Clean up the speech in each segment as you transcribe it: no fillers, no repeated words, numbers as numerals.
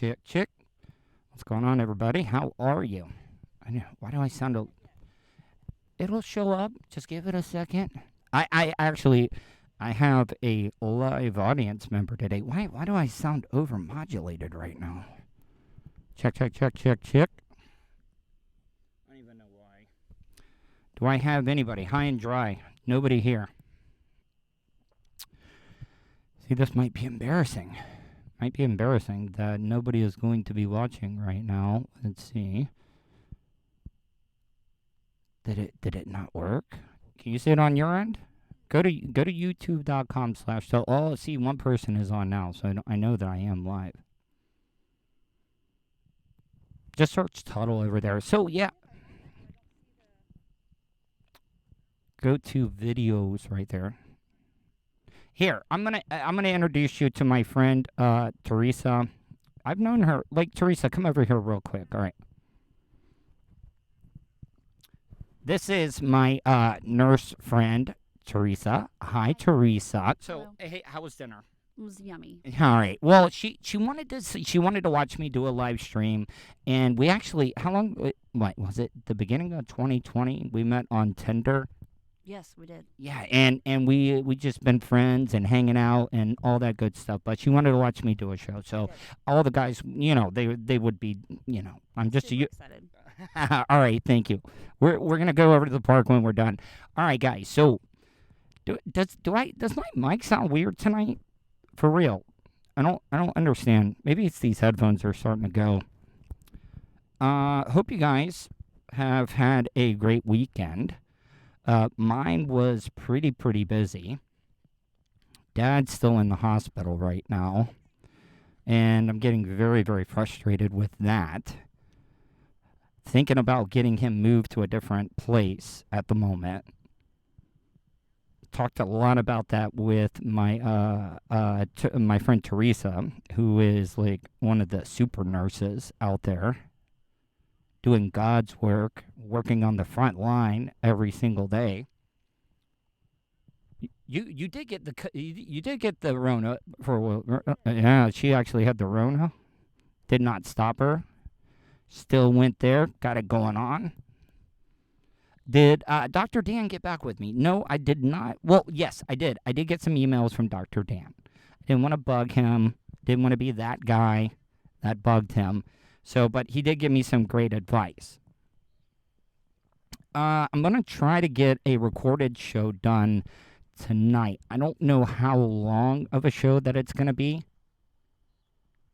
Chick. What's going on, everybody? How are you? I know. Why do I sound a... It'll show up. Just give it a second. I actually, I have a live audience member today. Why do I sound overmodulated right now? Check. I don't even know why. Do I have anybody? High and dry. Nobody here. See, this might be embarrassing. Might be embarrassing that nobody is going to be watching right now. Let's see. Did it not work? Can you see it on your end? Go to youtube.com/. So, oh, see, one person is on now, so I know that I am live. Just search Tuddle over there. So, yeah. Go to videos right there. Here, I'm gonna introduce you to my friend Teresa. I've known her. Like, Teresa, come over here real quick. All right. This is my nurse friend, Teresa. Hi, Teresa. So, Hello. hey, how was dinner? It was yummy. All right. Well, she wanted to watch me do a live stream, and we actually, how long? What was it? The beginning of 2020. We met on Tinder. Yes, we did. Yeah, and we just been friends and hanging out and all that good stuff. But she wanted to watch me do a show, so all the guys, they would be, I'm just Super excited. All right, thank you. We're gonna go over to the park when we're done. All right, guys. So, does my mic sound weird tonight? For real, I don't understand. Maybe it's these headphones are starting to go. Hope you guys have had a great weekend. Mine was pretty busy. Dad's still in the hospital right now, and I'm getting very frustrated with that. Thinking about getting him moved to a different place at the moment. Talked a lot about that with my my friend Teresa, who is like one of the super nurses out there, doing God's work, working on the front line every single day. You did get the Rona for yeah. She actually had the Rona. Did not stop her. Still went there. Got it going on. Did Dr. Dan get back with me? No, I did not. Well, yes, I did. I did get some emails from Dr. Dan. Didn't want to bug him. Didn't want to be that guy that bugged him. So, but he did give me some great advice. I'm going to try to get a recorded show done tonight. I don't know how long of a show that it's going to be.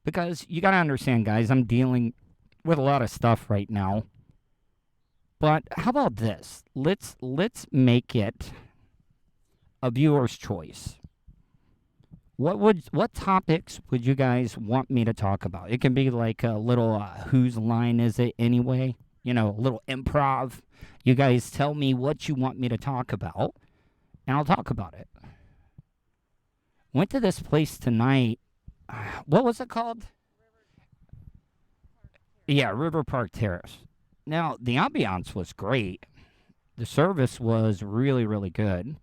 Because you got to understand, guys, I'm dealing with a lot of stuff right now. But how about this? Let's make it a viewer's choice. What topics would you guys want me to talk about? It can be like a little whose line is it anyway? A little improv. You guys tell me what you want me to talk about, and I'll talk about it. Went to this place tonight. What was it called? Yeah, River Park Terrace. Now, the ambiance was great. The service was really good.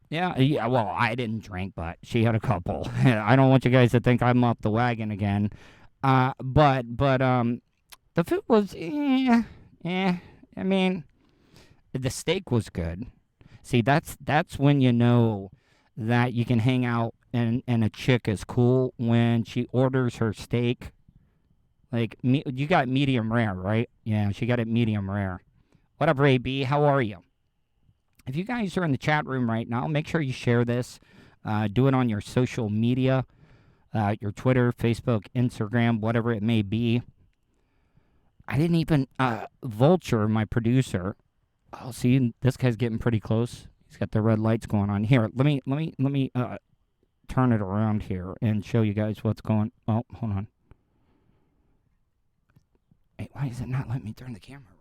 Yeah, well, I didn't drink, but she had a couple. I don't want you guys to think I'm off the wagon again. But the food was, I mean, the steak was good. See, that's when you know that you can hang out and a chick is cool when she orders her steak. Like, you got medium rare, right? Yeah, she got it medium rare. What up, Ray B? How are you? If you guys are in the chat room right now, make sure you share this. Do it on your social media, your Twitter, Facebook, Instagram, whatever it may be. I didn't even, Vulture, my producer. Oh, see, this guy's getting pretty close. He's got the red lights going on. Here, let me turn it around here and show you guys what's going. Oh, hold on. Hey, why is it not letting me turn the camera around?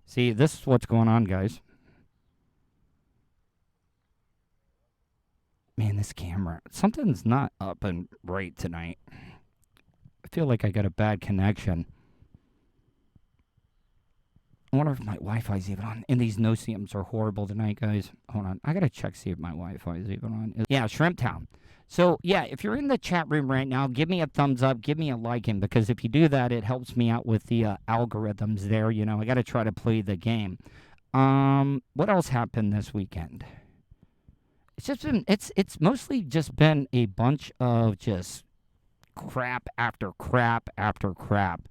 See, this is what's going on, guys. Man, this camera. Something's not up and right tonight. I feel like I got a bad connection. I wonder if my Wi-Fi's even on. And these no-seams are horrible tonight, guys. Hold on. I got to check, see if my Wi-Fi is even on. Yeah, Shrimp Town. So, yeah, if you're in the chat room right now, give me a thumbs up, give me a liking, because if you do that, it helps me out with the algorithms there. You know, I got to try to play the game. What else happened this weekend? It's mostly just been a bunch of just crap after crap after crap.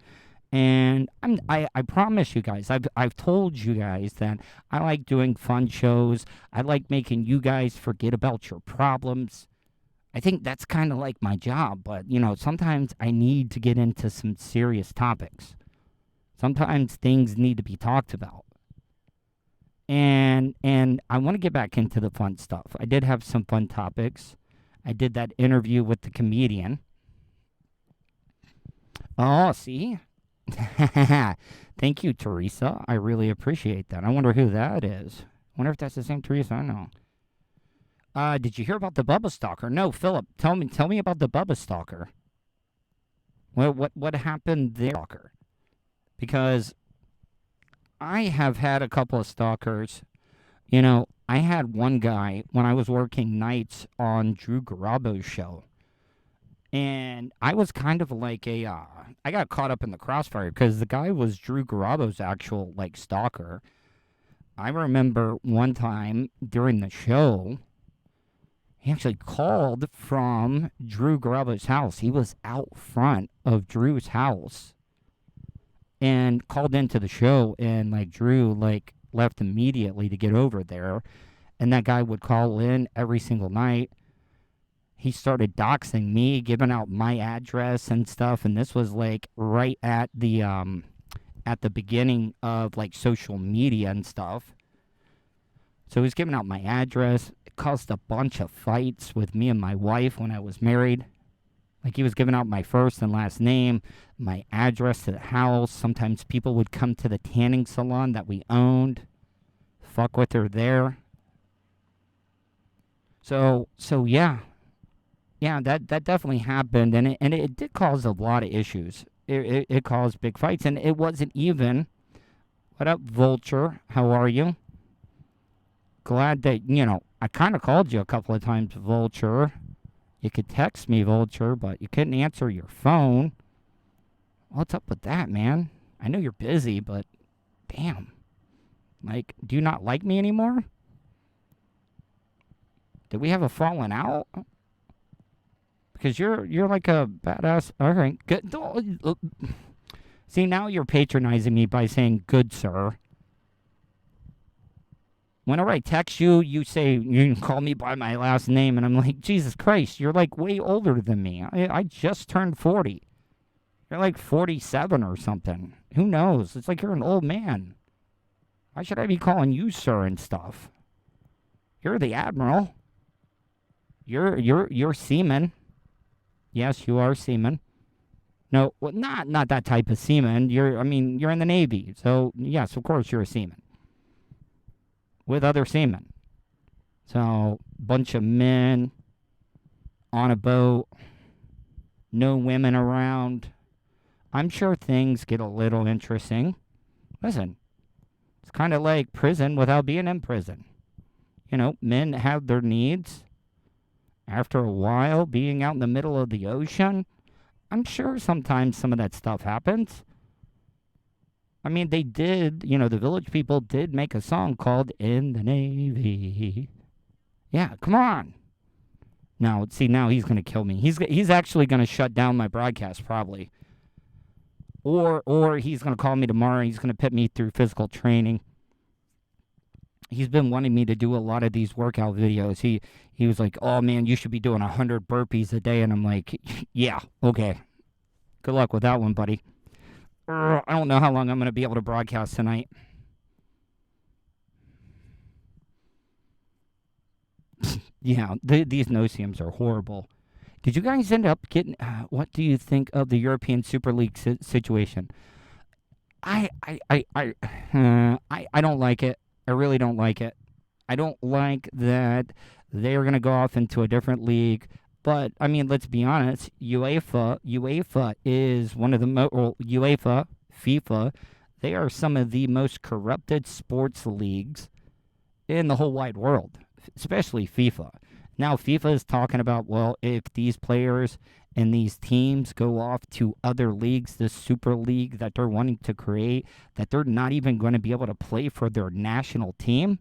And I promise you guys, I've told you guys that I like doing fun shows. I like making you guys forget about your problems. I think that's kind of like my job, but you know, sometimes I need to get into some serious topics. Sometimes things need to be talked about. And I want to get back into the fun stuff. I did have some fun topics. I did that interview with the comedian. Oh, see? Thank you, Teresa. I really appreciate that. I wonder who that is. I wonder if that's the same Teresa I know. Did you hear about the Bubba Stalker? No, Philip. Tell me about the Bubba Stalker. What happened there, Stalker? Because I have had a couple of stalkers. You know, I had one guy when I was working nights on Drew Garabo's show. And I was kind of like I got caught up in the crossfire because the guy was Drew Garabo's actual, like, stalker. I remember one time during the show, he actually called from Drew Garabo's house. He was out front of Drew's house and called into the show, and, like, Drew, like, left immediately to get over there. And that guy would call in every single night. He started doxing me, giving out my address and stuff, and this was like right at the beginning of like social media and stuff. So he was giving out my address. It caused a bunch of fights with me and my wife when I was married. Like, he was giving out my first and last name, my address to the house. Sometimes people would come to the tanning salon that we owned, fuck with her there. So yeah. Yeah, that definitely happened, and it did cause a lot of issues. It caused big fights, and it wasn't even. What up, Vulture? How are you? Glad that, you know, I kind of called you a couple of times, Vulture. You could text me, Vulture, but you couldn't answer your phone. What's up with that, man? I know you're busy, but damn. Like, do you not like me anymore? Did we have a falling out? Because you're like a badass. All right, good. See, now you're patronizing me by saying "good sir." Whenever I text you, you say you can call me by my last name, and I'm like, Jesus Christ, you're like way older than me. I just turned 40. You're like 47 or something. Who knows? It's like you're an old man. Why should I be calling you sir and stuff? You're the admiral. You're seaman. Yes, you are seaman. No, well, not that type of seaman. You're in the Navy, so yes, of course you're a seaman. With other seamen. So, bunch of men on a boat, no women around. I'm sure things get a little interesting. Listen, it's kind of like prison without being in prison. You know, men have their needs. After a while, being out in the middle of the ocean, I'm sure sometimes some of that stuff happens. I mean, they did, you know, the Village People did make a song called In the Navy. Yeah, come on. Now, see, now he's going to kill me. He's actually going to shut down my broadcast, probably. Or he's going to call me tomorrow. He's going to put me through physical training. He's been wanting me to do a lot of these workout videos. He was like, oh, man, you should be doing 100 burpees a day. And I'm like, yeah, okay. Good luck with that one, buddy. I don't know how long I'm going to be able to broadcast tonight. Yeah, these no-seams are horrible. Did you guys end up getting... what do you think of the European Super League situation? I don't like it. I really don't like it. I don't like that they're going to go off into a different league. But, I mean, let's be honest. UEFA is one of the UEFA, FIFA, they are some of the most corrupted sports leagues in the whole wide world, especially FIFA. Now FIFA is talking about, well, if these players and these teams go off to other leagues, this super league that they're wanting to create, that they're not even going to be able to play for their national team.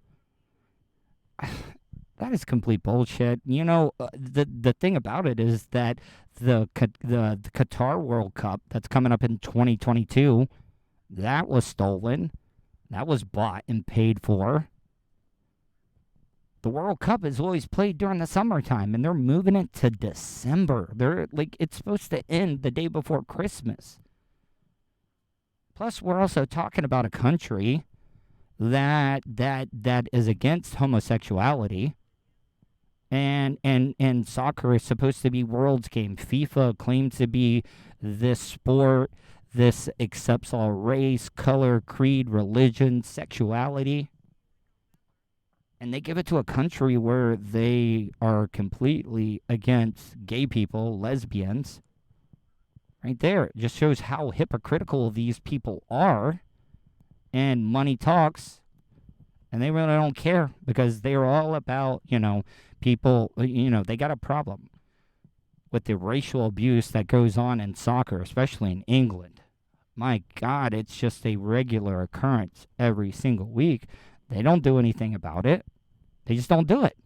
That is complete bullshit. The thing about it is that the Qatar World Cup that's coming up in 2022, that was stolen. That was bought and paid for. The World Cup is always played during the summertime, and they're moving it to December. It's supposed to end the day before Christmas. Plus, we're also talking about a country that is against homosexuality, and soccer is supposed to be world's game. FIFA claims to be this sport. This accepts all race, color, creed, religion, sexuality. And they give it to a country where they are completely against gay people, lesbians. Right there. It just shows how hypocritical these people are. And money talks. And they really don't care because they're all about, people, they got a problem with the racial abuse that goes on in soccer, especially in England. My God, it's just a regular occurrence every single week. They don't do anything about it. They just don't do it.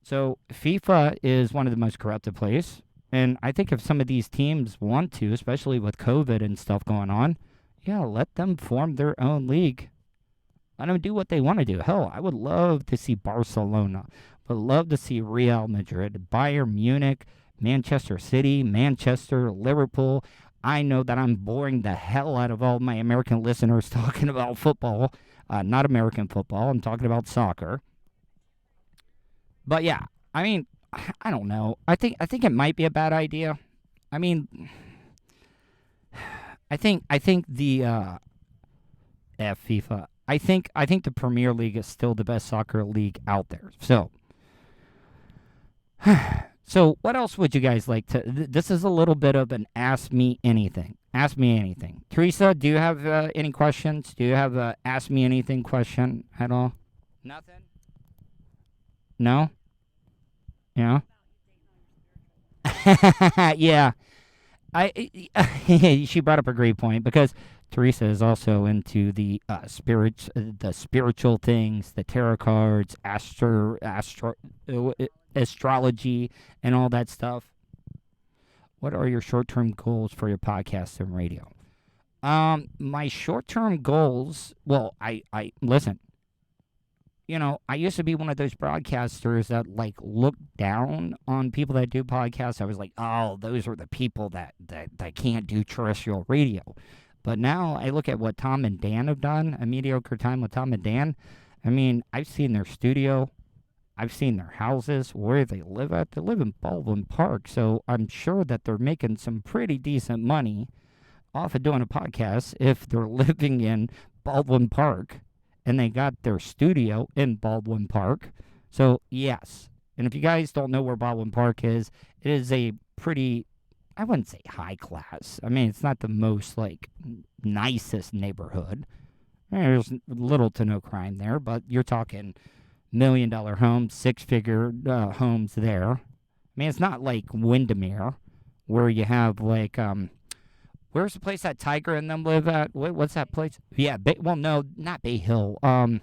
So FIFA is one of the most corrupted places. And I think if some of these teams want to, especially with COVID and stuff going on, yeah, let them form their own league. Let them do what they want to do. Hell, I would love to see Barcelona. Would love to see Real Madrid, Bayern Munich, Manchester City, Manchester, Liverpool. I know that I'm boring the hell out of all my American listeners talking about football. Not American football. I'm talking about soccer. But yeah, I mean, I don't know. I think it might be a bad idea. I mean, I think the FIFA. I think the Premier League is still the best soccer league out there. So what else would you guys like to? This is a little bit of an ask me anything. Ask me anything. Teresa, do you have any questions? Do you have a ask me anything question at all? Nothing. No. Yeah. Yeah. She brought up a great point because Teresa is also into the spiritual things, the tarot cards, astrology, and all that stuff. What are your short-term goals for your podcast and radio? My short-term goals. Well, I listen. I used to be one of those broadcasters that looked down on people that do podcasts. I was like, oh, those are the people that can't do terrestrial radio. But now I look at what Tom and Dan have done, A Mediocre Time with Tom and Dan. I mean, I've seen their studio. I've seen their houses, where they live at. They live in Baldwin Park, so I'm sure that they're making some pretty decent money off of doing a podcast if they're living in Baldwin Park. And they got their studio in Baldwin Park. So, yes. And if you guys don't know where Baldwin Park is, it is a pretty, I wouldn't say high class. I mean, it's not the most, nicest neighborhood. There's little to no crime there, but you're talking $1 million homes, six-figure homes there. I mean, it's not like Windermere, where you have, where's the place that Tiger and them live at? What's that place? Yeah, no, not Bay Hill. God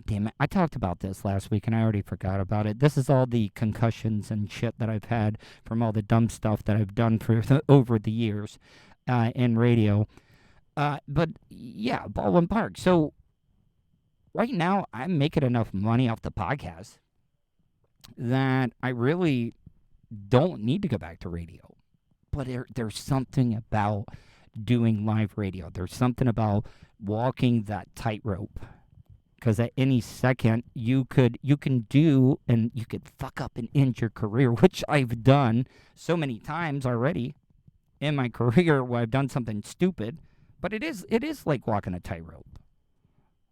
damn it. I talked about this last week, and I already forgot about it. This is all the concussions and shit that I've had from all the dumb stuff that I've done over the years in radio. But, yeah, Baldwin Park. So, right now, I'm making enough money off the podcast that I really don't need to go back to radio. But there's something about doing live radio. There's something about walking that tightrope. Because at any second, you can do, and you could fuck up and end your career, which I've done so many times already in my career where I've done something stupid. But it is like walking a tightrope.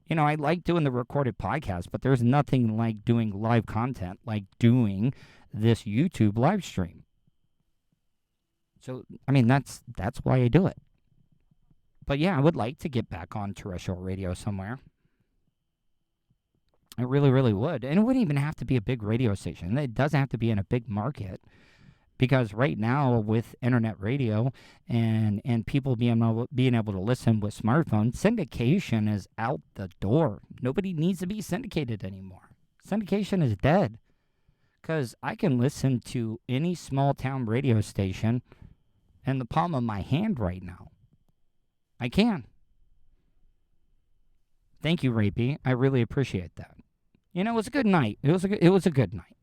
I like doing the recorded podcast, but there's nothing like doing live content, like doing this YouTube live stream. So, I mean, that's why I do it. But yeah, I would like to get back on terrestrial radio somewhere. It really, really would. And it wouldn't even have to be a big radio station. It doesn't have to be in a big market. Because right now, with internet radio and people being able to listen with smartphones, syndication is out the door. Nobody needs to be syndicated anymore. Syndication is dead. Because I can listen to any small town radio station in the palm of my hand right now. I can. Thank you, Rapey. I really appreciate that. You know, it was a good night. It was a good night.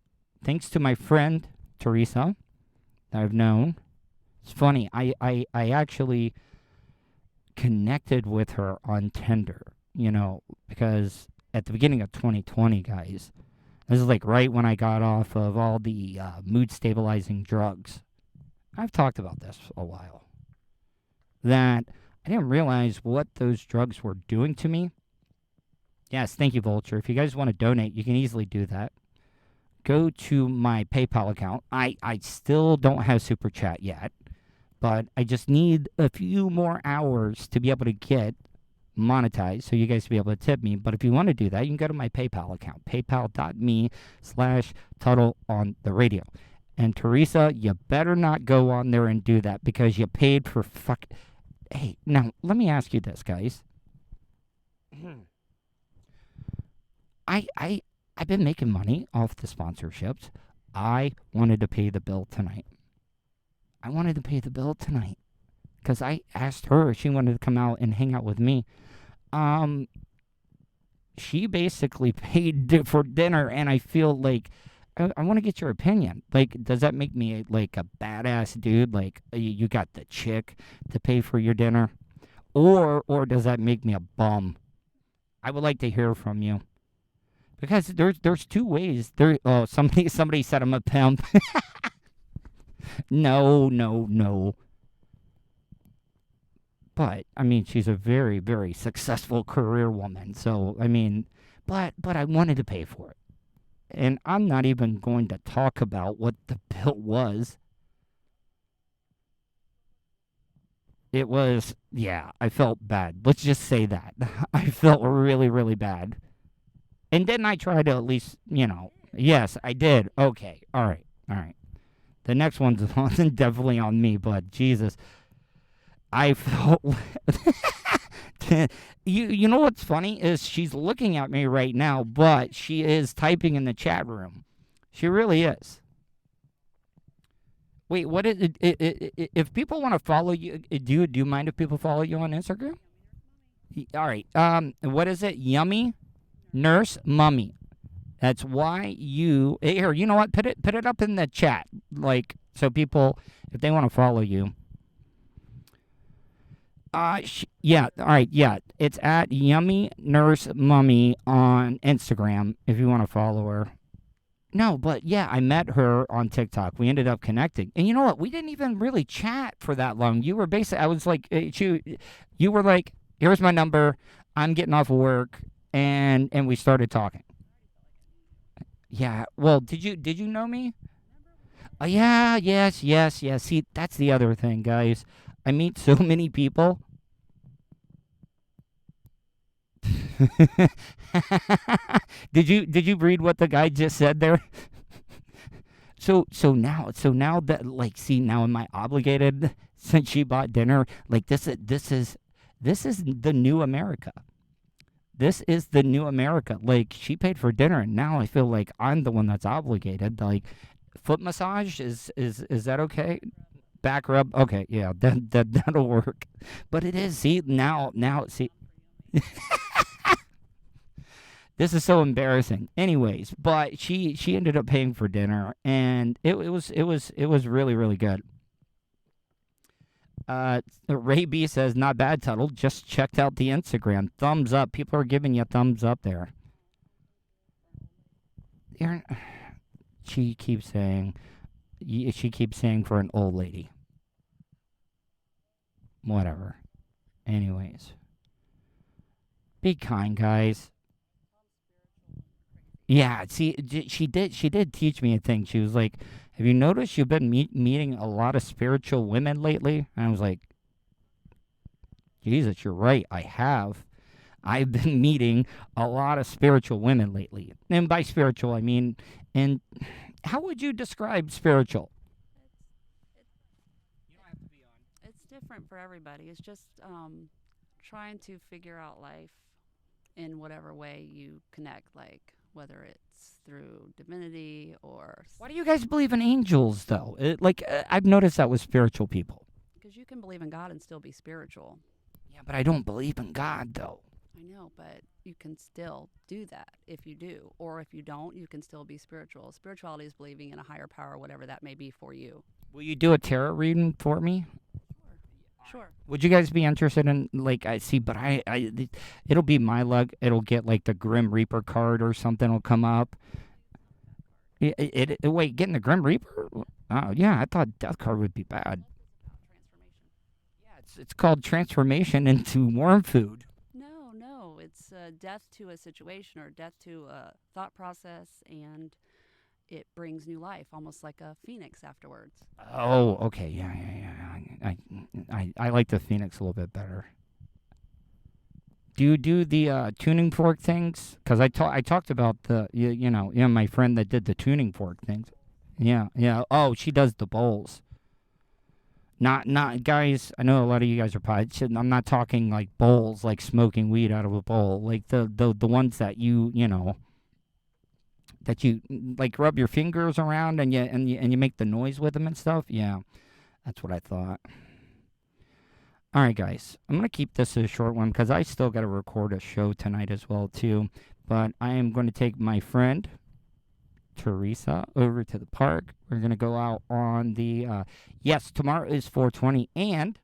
Thanks to my friend Teresa that I've known. It's funny. I actually connected with her on Tinder. You know, because at the beginning of 2020, guys, this is like right when I got off of all the mood stabilizing drugs. I've talked about this a while. That I didn't realize what those drugs were doing to me. Yes, thank you, Vulture. If you guys want to donate, you can easily do that. Go to my PayPal account. I still don't have Super Chat yet, but I just need a few more hours to be able to get monetized so you guys to be able to tip me. But if you want to do that, you can go to my PayPal account, paypal.me/Tuddle on the radio. And Teresa, you better not go on there and do that because you paid for fuck. Hey, now let me ask you this, guys. I've been making money off the sponsorships. I wanted to pay the bill tonight. Because I asked her if she wanted to come out and hang out with me. She basically paid for dinner, and I feel like I want to get your opinion. Like, does that make me like a badass dude? Like, you got the chick to pay for your dinner, or does that make me a bum? I would like to hear from you. Because there's two ways. Somebody said I'm a pimp. No. But I mean, she's a very, very successful career woman. So I mean, but I wanted to pay for it, and I'm not even going to talk about what the bill was. It was, yeah, I felt bad. Let's just say that. I felt really, really bad. And didn't I try to at least, yes, I did. Okay, all right. The next one's definitely on me, but Jesus, I felt. You know what's funny is she's looking at me right now, but she is typing in the chat room. She really is. Wait, what is it? If people want to follow you, do you mind if people follow you on Instagram? All right. What is it? Yummy Nurse Mummy. That's YU. Here, you know what? Put it up in the chat, like so people, if they want to follow you. Yeah. All right. Yeah. It's at Yummy Nurse Mummy on Instagram. If you want to follow her. No, but yeah, I met her on TikTok. We ended up connecting, and you know what? We didn't even really chat for that long. You were basically, I was like, you were like, here's my number. I'm getting off of work. And we started talking. Yeah. Well, did you know me? Yeah. Yes. See, that's the other thing, guys. I meet so many people. Did you read what the guy just said there? So now that, like, see, now am I obligated since she bought dinner? Like, this is the new America. This is the new America. Like, she paid for dinner, and now I feel like I'm the one that's obligated. Like, foot massage is that okay? Back rub, okay, yeah, that'll work. But it is. See now, see. This is so embarrassing. Anyways, but she ended up paying for dinner, and it was really, really good. Ray B says, not bad, Tuddle. Just checked out the Instagram. Thumbs up. People are giving you thumbs up there. She keeps saying for an old lady. Whatever. Anyways. Be kind, guys. Yeah, see, she did teach me a thing. She was like, have you noticed you've been meeting a lot of spiritual women lately? And I was like, Jesus, you're right, I have. I've been meeting a lot of spiritual women lately. And by spiritual, I mean, and how would you describe spiritual? It's different for everybody. It's just trying to figure out life in whatever way you connect, like whether it's through divinity or Why do you guys believe in angels, though? I've noticed that with spiritual people. because you can believe in God and still be spiritual. Yeah, but I don't believe in God, though. I know, but you can still do that if you do. Or if you don't, you can still be spiritual. Spirituality is believing in a higher power, whatever that may be for you. Will you do a tarot reading for me? Sure. Would you guys be interested in, I see, but it'll be my luck. It'll get like the Grim Reaper card or something will come up. Wait, getting the Grim Reaper? Oh, yeah, I thought Death card would be bad. Yeah, it's called transformation into worm food. No. It's death to a situation or death to a thought process, and it brings new life, almost like a phoenix afterwards. Oh, okay, yeah. I like the Phoenix a little bit better. Do you do the tuning fork things? Because I talked about my friend that did the tuning fork things. Yeah. Oh, she does the bowls. Not guys. I know a lot of you guys are probably. I'm not talking like bowls, like smoking weed out of a bowl, like the ones that that you like rub your fingers around and you make the noise with them and stuff. Yeah, that's what I thought. All right, guys, I'm gonna keep this a short one because I still got to record a show tonight as well too. But I am going to take my friend Teresa over to the park. We're gonna go out on the yes, tomorrow is 420, and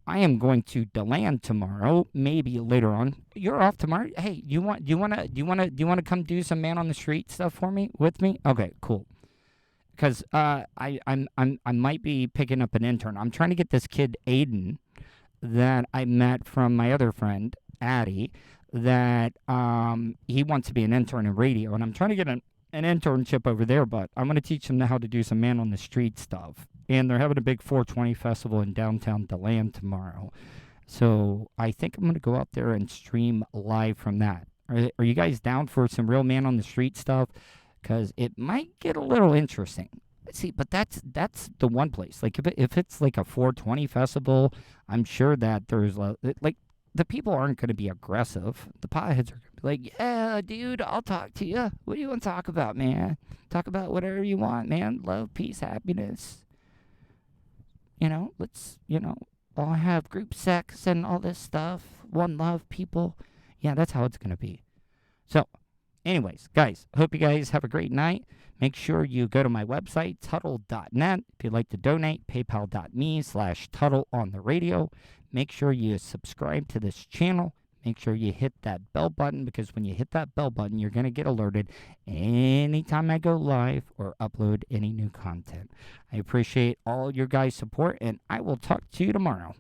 I am going to DeLand tomorrow. Maybe later on. You're off tomorrow. Hey, do you wanna come do some man on the street stuff for me with me? Okay, cool. Because I might be picking up an intern. I'm trying to get this kid Aiden that I met from my other friend Addie, that he wants to be an intern in radio, and I'm trying to get an internship over there. But I'm going to teach him how to do some man on the street stuff. And they're having a big 420 festival in downtown DeLand tomorrow, so I think I'm going to go out there and stream live from that. Are you guys down for some real man on the street stuff? Because it might get a little interesting. See, but that's the one place. Like if it's like a 420 festival, I'm sure that there's like the people aren't going to be aggressive. The potheads are going to be like, yeah, dude, I'll talk to you. What do you want to talk about, man? Talk about whatever you want, man. Love, peace, happiness. Let's all have group sex and all this stuff. One love, people. Yeah, that's how it's going to be. So. Anyways, guys, hope you guys have a great night. Make sure you go to my website, Tuddle.net. If you'd like to donate, paypal.me/Tuddle on the radio. Make sure you subscribe to this channel. Make sure you hit that bell button, because when you hit that bell button, you're going to get alerted anytime I go live or upload any new content. I appreciate all your guys' support, and I will talk to you tomorrow.